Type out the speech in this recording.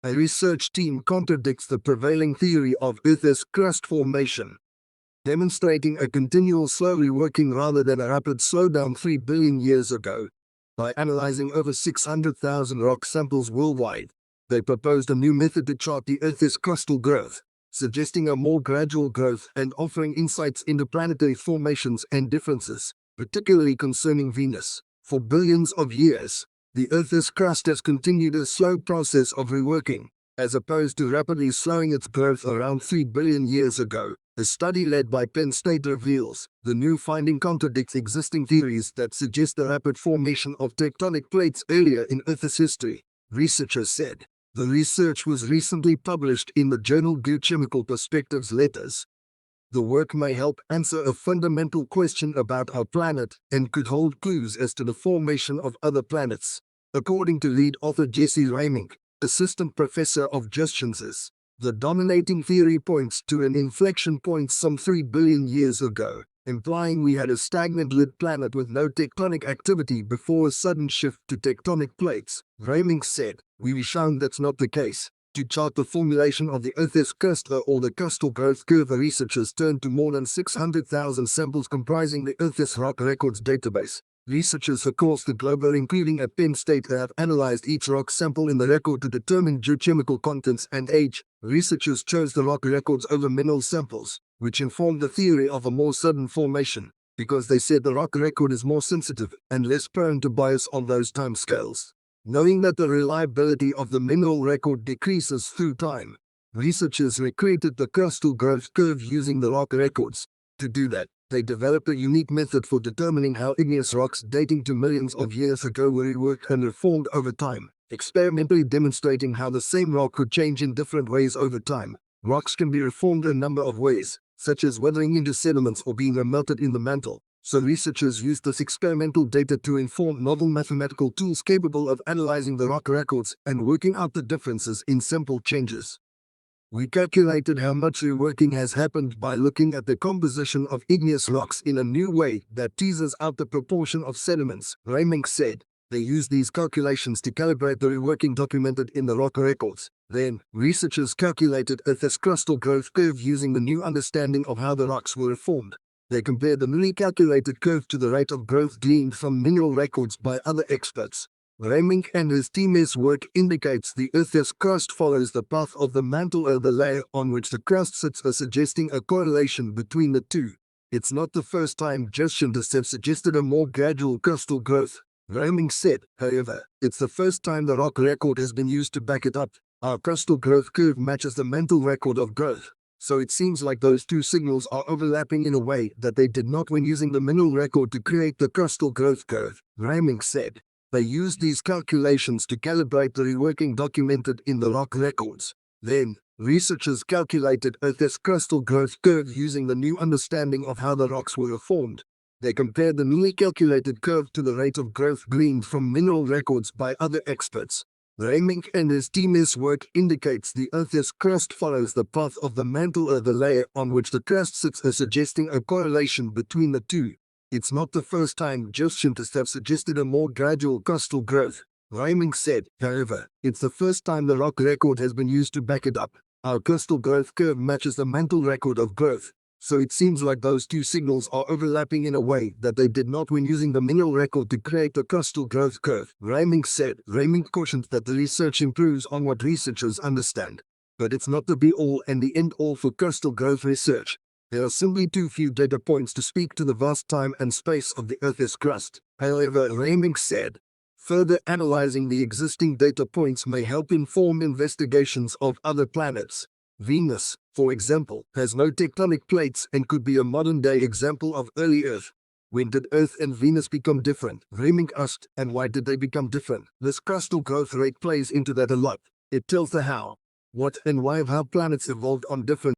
A research team contradicts the prevailing theory of Earth's crust formation, demonstrating a continual slow reworking rather than a rapid slowdown 3 billion years ago. By analyzing over 600,000 rock samples worldwide, they proposed a new method to chart the Earth's crustal growth, suggesting a more gradual growth and offering insights into planetary formations and differences, particularly concerning Venus. For billions of years, the Earth's crust has continued a slow process of reworking, as opposed to rapidly slowing its growth around 3 billion years ago. A study led by Penn State reveals the new finding contradicts existing theories that suggest the rapid formation of tectonic plates earlier in Earth's history, researchers said. The research was recently published in the journal Geochemical Perspectives Letters. The work may help answer a fundamental question about our planet and could hold clues as to the formation of other planets, according to lead author Jesse Ramink, assistant professor of geosciences. The dominating theory points to an inflection point some 3 billion years ago, implying we had a stagnant lit planet with no tectonic activity before a sudden shift to tectonic plates. Ramink said, "We've shown that's not the case. To chart the formulation of the Earth's crust or the crustal growth curve, the researchers turned to more than 600,000 samples comprising the Earth's rock records database. Researchers across the globe, including at Penn State, have analyzed each rock sample in the record to determine geochemical contents and age. Researchers chose the rock records over mineral samples, which informed the theory of a more sudden formation, because they said the rock record is more sensitive and less prone to bias on those timescales. Knowing that the reliability of the mineral record decreases through time, researchers recreated the crustal growth curve using the rock records. To do that, they developed a unique method for determining how igneous rocks dating to millions of years ago were reworked and reformed over time, experimentally demonstrating how the same rock could change in different ways over time. Rocks can be reformed a number of ways, such as weathering into sediments or being remelted in the mantle. So researchers used this experimental data to inform novel mathematical tools capable of analyzing the rock records and working out the differences in simple changes. We calculated how much reworking has happened by looking at the composition of igneous rocks in a new way that teases out the proportion of sediments, Ramink said. They used these calculations to calibrate the reworking documented in the rock records. Then, researchers calculated Earth's crustal growth curve using the new understanding of how the rocks were reformed. They compared the newly calculated curve to the rate of growth gleaned from mineral records by other experts. Ramink and his team's work indicates the Earth's crust follows the path of the mantle or the layer on which the crust sits, suggesting a correlation between the two. It's not the first time geoscientists have suggested a more gradual crustal growth, Ramink said. However, it's the first time the rock record has been used to back it up. Our crustal growth curve matches the mantle record of growth, so it seems like those two signals are overlapping in a way that they did not when using the mineral record to create the crustal growth curve, Ramink said. They used these calculations to calibrate the reworking documented in the rock records. Then, researchers calculated Earth's crustal growth curve using the new understanding of how the rocks were reformed. They compared the newly calculated curve to the rate of growth gleaned from mineral records by other experts. Ramink and his team's work indicates the Earth's crust follows the path of the mantle or the layer on which the crust sits, suggesting a correlation between the two. It's not the first time geoscientists have suggested a more gradual crustal growth, Ramink said. However, it's the first time the rock record has been used to back it up. Our crustal growth curve matches the mantle record of growth, so it seems like those two signals are overlapping in a way that they did not when using the mineral record to create the crustal growth curve, Ramink said. Ramink cautioned that the research improves on what researchers understand, but it's not the be-all and the end-all for crustal growth research. There are simply too few data points to speak to the vast time and space of the Earth's crust. However, Ramink said, further analyzing the existing data points may help inform investigations of other planets. Venus, for example, has no tectonic plates and could be a modern-day example of early Earth. When did Earth and Venus become different? Ramink asked, and why did they become different? This crustal growth rate plays into that a lot. It tells the how, what, and why of how planets evolved on different